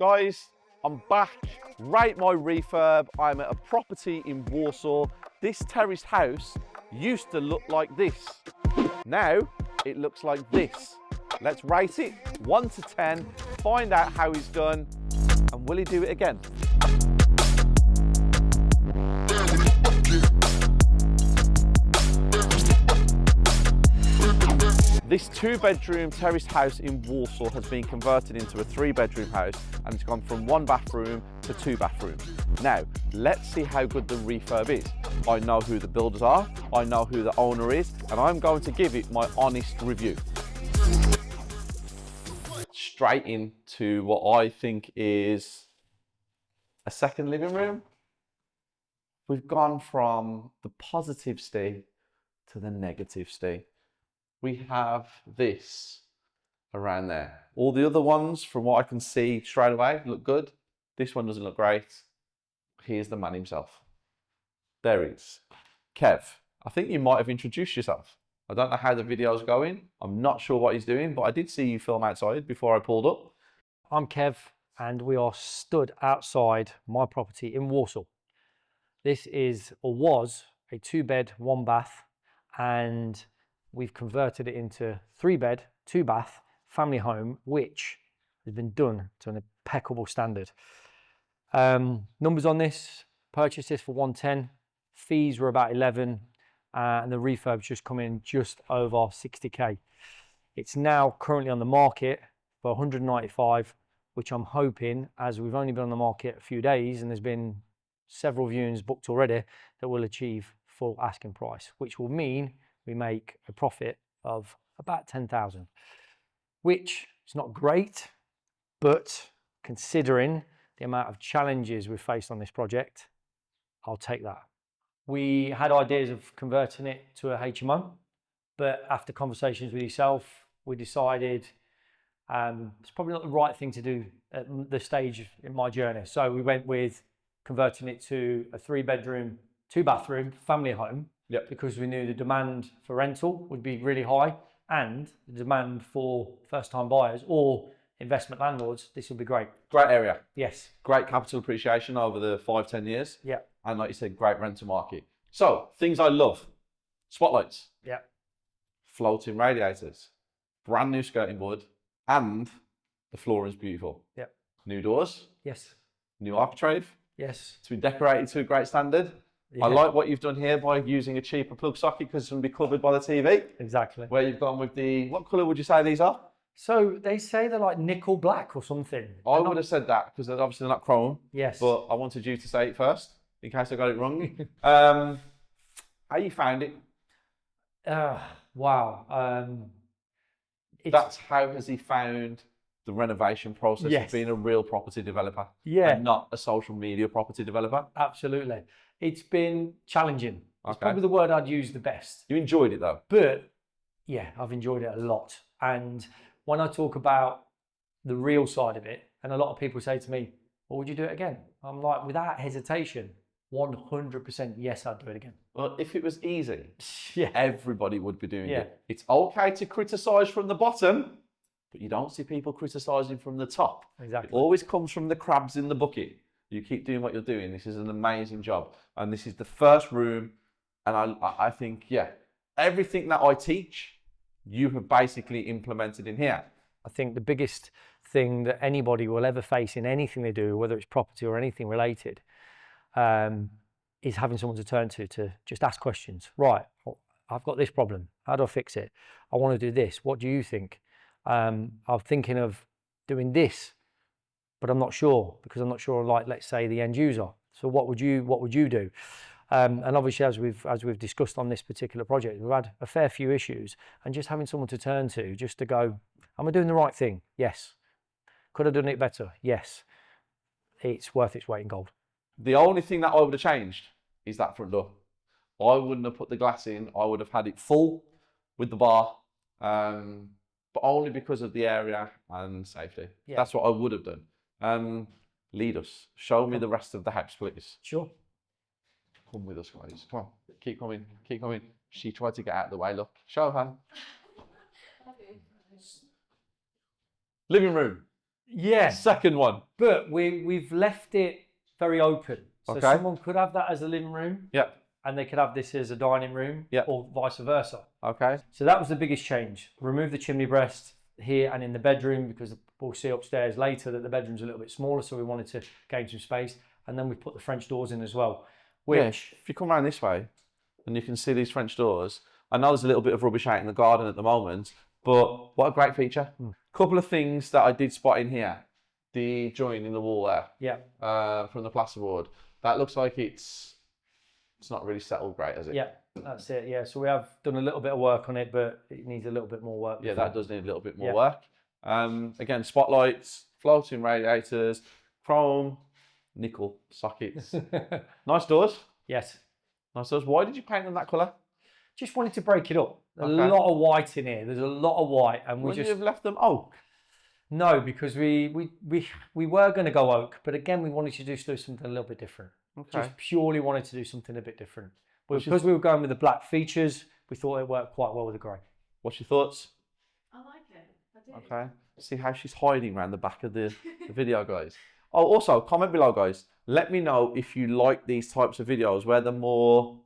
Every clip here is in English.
Guys, I'm back. Rate my refurb. I'm at a property in Warsaw. This terraced house used to look like this. Now it looks like this. Let's rate it 1 to 10, find out how he's done, and will he do it again? This 2-bedroom terraced house in Warsaw has been converted into a 3-bedroom house, and it's gone from 1 bathroom to 2 bathrooms. Now, let's see how good the refurb is. I know who the builders are, I know who the owner is, and I'm going to give it my honest review. Straight into what I think is a second living room. We've gone from the positive Steve to the negative Steve. We have this around there. All the other ones, from what I can see straight away, look good. This one doesn't look great. Here's the man himself. There he is. Kev, I think you might have introduced yourself. I don't know how the video's going. I'm not sure what he's doing, but I did see you film outside before I pulled up. I'm Kev, and we are stood outside my property in Warsaw. This is, or was, a 2-bed, 1-bath, and we've converted it into 3-bed, 2-bath, family home, which has been done to an impeccable standard. Numbers on this, purchased this for 110, fees were about 11, and the refurb's just come in just over 60k. It's now currently on the market for 195, which I'm hoping, as we've only been on the market a few days and there's been several viewings booked already, that we'll achieve full asking price, which will mean we make a profit of about 10,000, which is not great, but considering the amount of challenges we've faced on this project, I'll take that. We had ideas of converting it to a HMO, but after conversations with yourself, we decided it's probably not the right thing to do at this stage in my journey. So we went with converting it to a 3-bedroom, 2-bathroom family home. Yep. Because we knew the demand for rental would be really high, and the demand for first-time buyers or investment landlords, this would be great. Great area. Yes. Great capital appreciation over the 5-10 years. Yeah. And like you said, great rental market. So, things I love. Spotlights. Yeah. Floating radiators. Brand new skirting board. And the flooring's beautiful. Yeah. New doors. Yes. New architrave. Yes. It's been decorated to a great standard. Yeah. I like what you've done here by using a cheaper plug socket because it's going to be covered by the TV. Exactly. Where you've gone with the, what colour would you say these are? So they say they're like nickel black or something. I would have said that because obviously they're not chrome. Yes. But I wanted you to say it first in case I got it wrong. How you found it? Wow. That's how has he found the renovation process yes. of being a real property developer? Yeah. And not a social media property developer? Absolutely. It's been challenging. It's okay. probably the word I'd use the best. You enjoyed it though? But yeah, I've enjoyed it a lot. And when I talk about the real side of it, and a lot of people say to me, well, would you do it again? I'm like, without hesitation, 100% yes, I'd do it again. Well, if it was easy, yeah, everybody would be doing it. It's okay to criticise from the bottom, but you don't see people criticising from the top. Exactly. It always comes from the crabs in the bucket. You keep doing what you're doing. This is an amazing job. And this is the first room. And I think, yeah, everything that I teach, you have basically implemented in here. I think the biggest thing that anybody will ever face in anything they do, whether it's property or anything related, is having someone to turn to just ask questions. Right, I've got this problem. How do I fix it? I want to do this. What do you think? I'm thinking of doing this, but I'm not sure because I'm not sure, like, let's say the end user. So what would you do? And obviously, as we've discussed on this particular project, we've had a fair few issues, and just having someone to turn to, just to go, am I doing the right thing? Yes. Could I have done it better? Yes. It's worth its weight in gold. The only thing that I would have changed is that front door. I wouldn't have put the glass in. I would have had it full with the bar, but only because of the area and safety. Yeah. That's what I would have done. Lead us. Show me the rest of the house, please. Sure. Come with us, guys. Come on. Keep coming. Keep coming. She tried to get out of the way. Look. Show her. Living room. Yeah, Second one. but we've left it very open. So Okay. someone could have that as a living room Yep. and they could have this as a dining room Yep. or vice versa. Okay. So that was the biggest change. Remove the chimney breast here and in the bedroom, because we'll see upstairs later that the bedroom's a little bit smaller, so we wanted to gain some space. And then we put the French doors in as well, which... If you come around this way and you can see these French doors, I know there's a little bit of rubbish out in the garden at the moment, but what a great feature. Couple of things that I did spot in here. The joint in the wall there. Yeah. From the plasterboard. That looks like it's not really settled great, has it? Yeah, that's it. Yeah, so we have done a little bit of work on it, but it needs a little bit more work. Yeah, that does need a little bit more Yeah. work. Again, spotlights, floating radiators, chrome, nickel sockets. Nice doors. Yes. Nice doors. Why did you paint them that colour? Just wanted to break it up. A Okay. lot of white in here. There's a lot of white, and we Would you just have left them oak? no, because we were going to go oak, but again we wanted to do something a little bit different. Okay. Just purely wanted to do something a bit different. But Which is- because we were going with the black features, we thought it worked quite well with the grey. What's your thoughts? I like it. I do. Okay. See how she's hiding around the back of the video, guys. Oh, also, comment below, guys. Let me know if you like these types of videos where they're more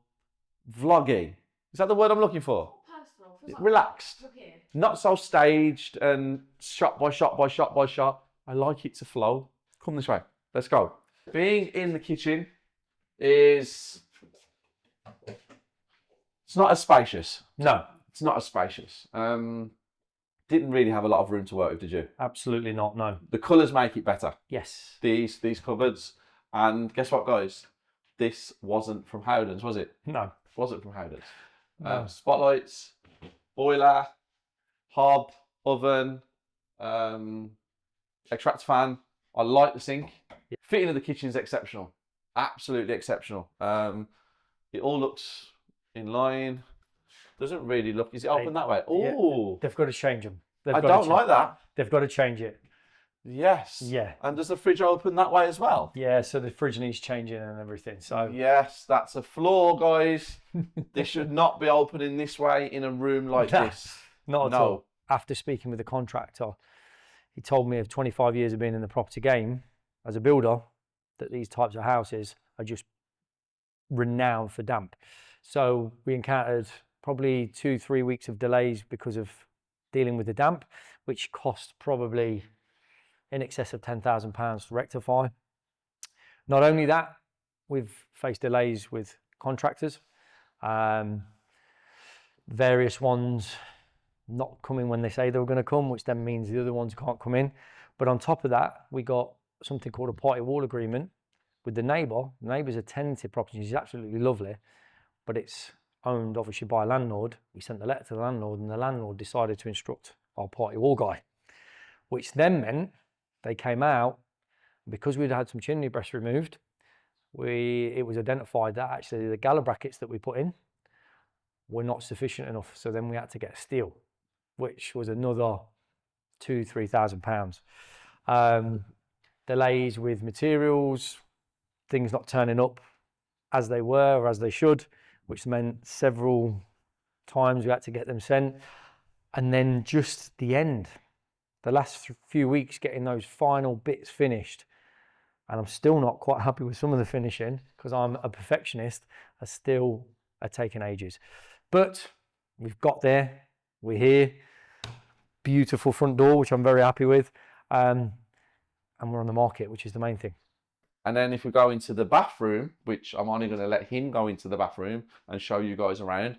vloggy. Is that the word I'm looking for? Personal. Feels like Relaxed. look here. Not so staged and shot by shot by shot by shot. I like it to flow. Come this way. Let's go. Being in the kitchen is... It's not as spacious. No, It's not as spacious. Didn't really have a lot of room to work with, did you? absolutely not. No. The colours make it better. Yes. These cupboards. And guess what, guys? This wasn't from Howden's, was it? No. It wasn't from Howden's. No. Spotlights, boiler, hob, oven, extract fan. I like the sink. Yeah. Fitting of the kitchen is exceptional. Absolutely exceptional. It all looks in line. Doesn't really look. Is it open that way? Yeah. Oh, They've got to change them. I don't like that. They've got to change it. Yes. Yeah. And does the fridge open that way as well? Yeah, so the fridge needs changing and everything. So Yes, that's a flaw, guys. This should not be opening this way in a room like this. not at No. all. After speaking with the contractor, he told me of 25 years of being in the property game as a builder that these types of houses are just renowned for damp. So we encountered probably 2-3 weeks of delays because of dealing with the damp, which cost probably in excess of £10,000 to rectify. Not only that, we've faced delays with contractors, various ones not coming when they say they were going to come, which then means the other ones can't come in. But on top of that, we got something called a party wall agreement with the neighbour. The neighbour's a tenanted property. She's absolutely lovely, but it's owned obviously by a landlord. We sent the letter to the landlord, and the landlord decided to instruct our party wall guy, which then meant they came out, because we'd had some chimney breasts removed. It was identified that actually the gala brackets that we put in were not sufficient enough. So then we had to get steel, which was another £2,000-3,000. Delays with materials, things not turning up as they were or as they should, which meant several times we had to get them sent. And then just the end, the last few weeks, getting those final bits finished. And I'm still not quite happy with some of the finishing because I'm a perfectionist, are taking ages. But we've got there, we're here. Beautiful front door, which I'm very happy with. And we're on the market, which is the main thing. And then if we go into the bathroom, which I'm only going to let him go into the bathroom and show you guys around,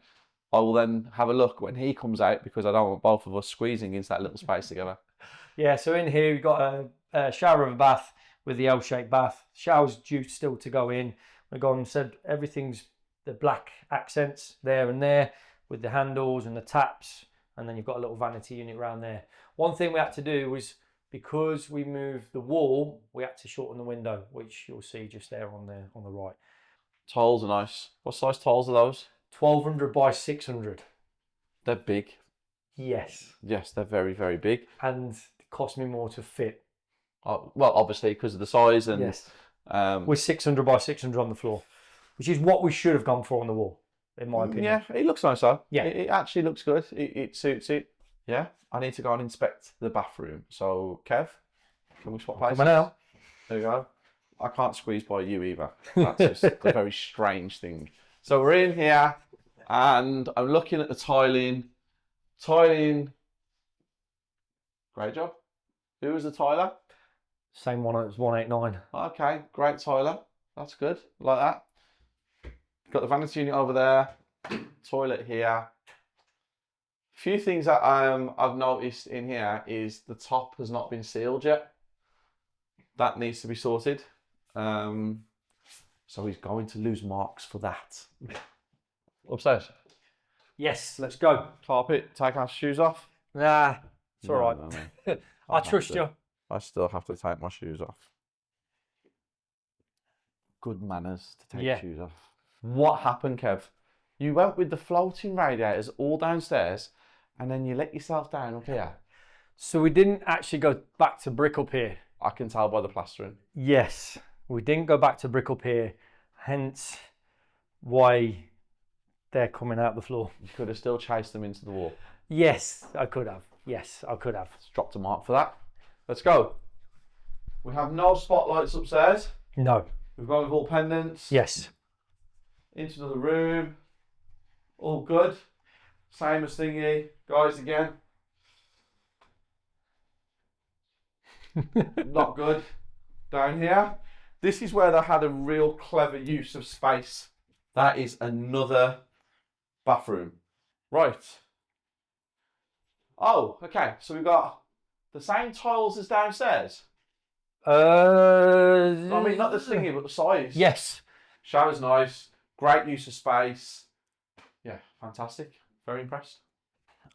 I will then have a look when he comes out because I don't want both of us squeezing into that little space together. Yeah, so in here we've got a shower of a bath with the L-shaped bath. Shower's due still to go in. We've gone and said everything's the black accents there and there with the handles and the taps, and then you've got a little vanity unit around there. One thing we had to do was, because we moved the wall, we had to shorten the window, which you'll see just there on the right. Tiles are nice. What size tiles are those? 1200 by 600. They're big. Yes. Yes, they're very, very big. And it cost me more to fit. Well, obviously because of the size and Yes. With 600 by 600 on the floor, which is what we should have gone for on the wall, in my opinion. yeah, it looks nice though. Yeah. It actually looks good. It suits it. Yeah. I need to go and inspect the bathroom. So, Kev, Can we swap places? Coming out. There you go. I can't squeeze by you either. That's just a very strange thing. So we're in here and I'm looking at the tiling. Tiling, great job. Who was the tiler? Same one as 189. Okay, great tiler. That's good, like that. Got the vanity unit over there, toilet here. Few things that I've noticed in here is the top has not been sealed yet. That needs to be sorted. So he's going to lose marks for that. Upstairs. Yes, let's go. Carpet, take our shoes off. Nah, it's all right. No. I trust you. I still have to take my shoes off. Good manners to take shoes off. What happened, Kev? You went with the floating radiators all downstairs and then you let yourself down up here. So we didn't actually go back to brick up here. I can tell by the plastering. Yes, we didn't go back to brick up here, hence why they're coming out the floor. You could have still chased them into the wall. Yes, I could have. Yes, I could have. Let's drop a mark for that. Let's go. We have no spotlights upstairs. No. We've gone with all pendants. Yes. Into the room. All good. Same as thingy. Guys, again. Not good. Down here. This is where they had a real clever use of space. That is another bathroom. Right. Oh, okay. So we've got the same tiles as downstairs. I I mean, not the thingy, but the size. Yes. Shower's nice. Great use of space. Yeah, fantastic. Very impressed.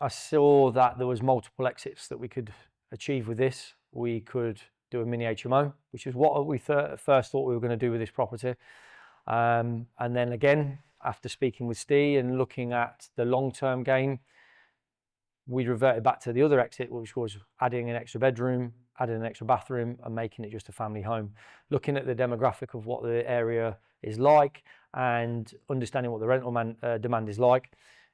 I saw that there was multiple exits that we could achieve with this. We could do a mini HMO, which is what we first thought we were going to do with this property. And then again, after speaking with Steve and looking at the long-term gain, we reverted back to the other exit, which was adding an extra bedroom, adding an extra bathroom and making it just a family home. Looking at the demographic of what the area is like and understanding what the rental demand is like,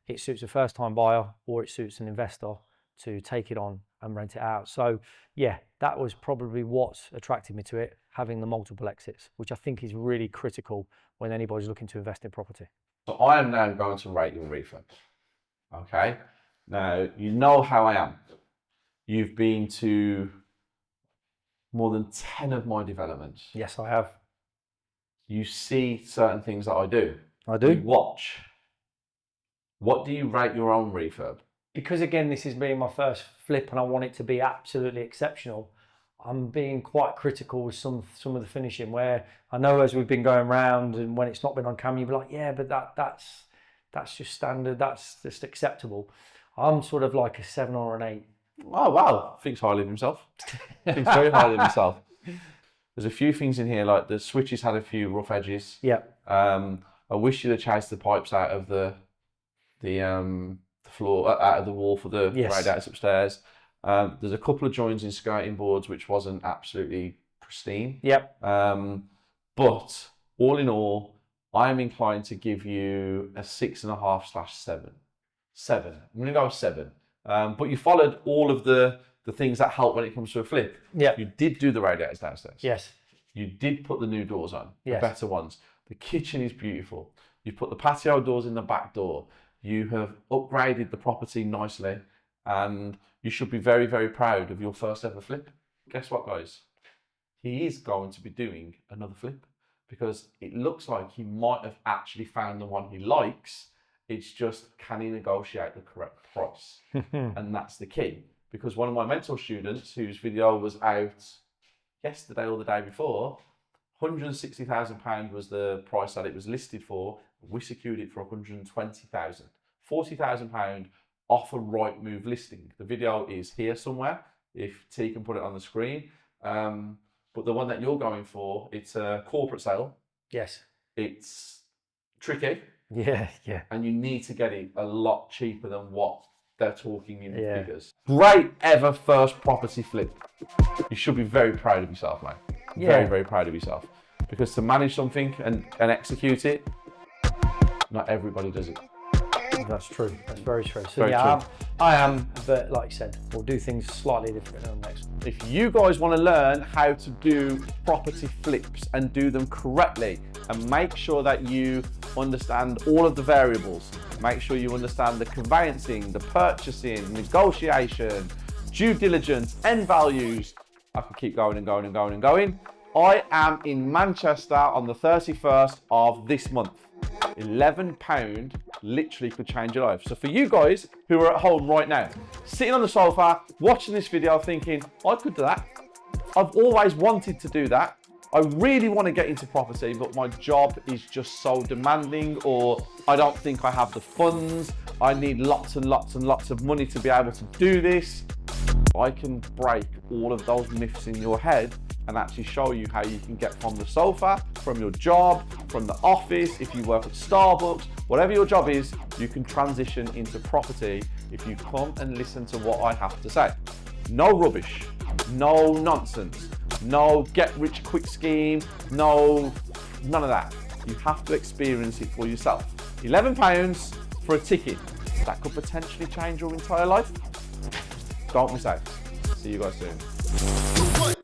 it suits a first-time buyer or it suits an investor to take it on and rent it out. So yeah, that was probably what attracted me to it, having the multiple exits, which I think is really critical when anybody's looking to invest in property. So I am now going to rate your refurb. Okay. Now, you know how I am. You've been to more than 10 of my developments. Yes, I have. You see certain things that I do. I do. You watch. What do you rate your own refurb? Because again, this is being my first flip and I want it to be absolutely exceptional, I'm being quite critical with some of the finishing, where I know as we've been going round and when it's not been on camera, you'll be like, yeah, but that's just standard, that's just acceptable. I'm sort of like a 7 or an 8. Oh, wow. Thinks highly of himself. Thinks very highly of himself. There's a few things in here, like the switches had a few rough edges. Yeah. I wish you'd have chased the pipes out of the floor, out of the wall for the radiators upstairs. There's a couple of joins in skirting boards which wasn't absolutely pristine. Yep. But all in all, I'm inclined to give you a 6.5/7. 7. I'm going to go with 7. But you followed all of the things that help when it comes to a flip. Yeah. You did do the radiators downstairs. Yes. You did put the new doors on, Yes. the better ones. The kitchen is beautiful. You put the patio doors in the back door. You have upgraded the property nicely, and you should be very, very proud of your first ever flip. Guess what, guys? He is going to be doing another flip because it looks like he might have actually found the one he likes. It's just, can he negotiate the correct price? And that's the key. Because one of my mentor students, whose video was out yesterday or the day before, £160,000 was the price that it was listed for. We secured it for £120,000. £40,000 off a right move listing. The video is here somewhere, if T can put it on the screen. But the one that you're going for, it's a corporate sale. Yes. It's tricky. Yeah, yeah. And you need to get it a lot cheaper than what they're talking in figures. Great ever first property flip. You should be very proud of yourself, mate. Yeah. Very, very proud of yourself. Because to manage something and execute it, not everybody does it. That's true. That's very true. So Very yeah, true. I am, but like you said, we'll do things slightly different on the next one. If you guys want to learn how to do property flips and do them correctly, and make sure that you understand all of the variables, make sure you understand the conveyancing, the purchasing, negotiation, due diligence, end values, I can keep going and going and going and going. I am in Manchester on the 31st of this month. £11 literally could change your life. So for you guys who are at home right now, sitting on the sofa, watching this video thinking, I could do that. I've always wanted to do that. I really want to get into property, but my job is just so demanding, or I don't think I have the funds. I need lots and lots and lots of money to be able to do this. I can break all of those myths in your head and actually show you how you can get from the sofa, from your job, from the office, if you work at Starbucks, whatever your job is, you can transition into property if you come and listen to what I have to say. No rubbish, no nonsense, no get rich quick scheme, none of that. You have to experience it for yourself. £11 for a ticket. That could potentially change your entire life. Don't miss out. See you guys soon.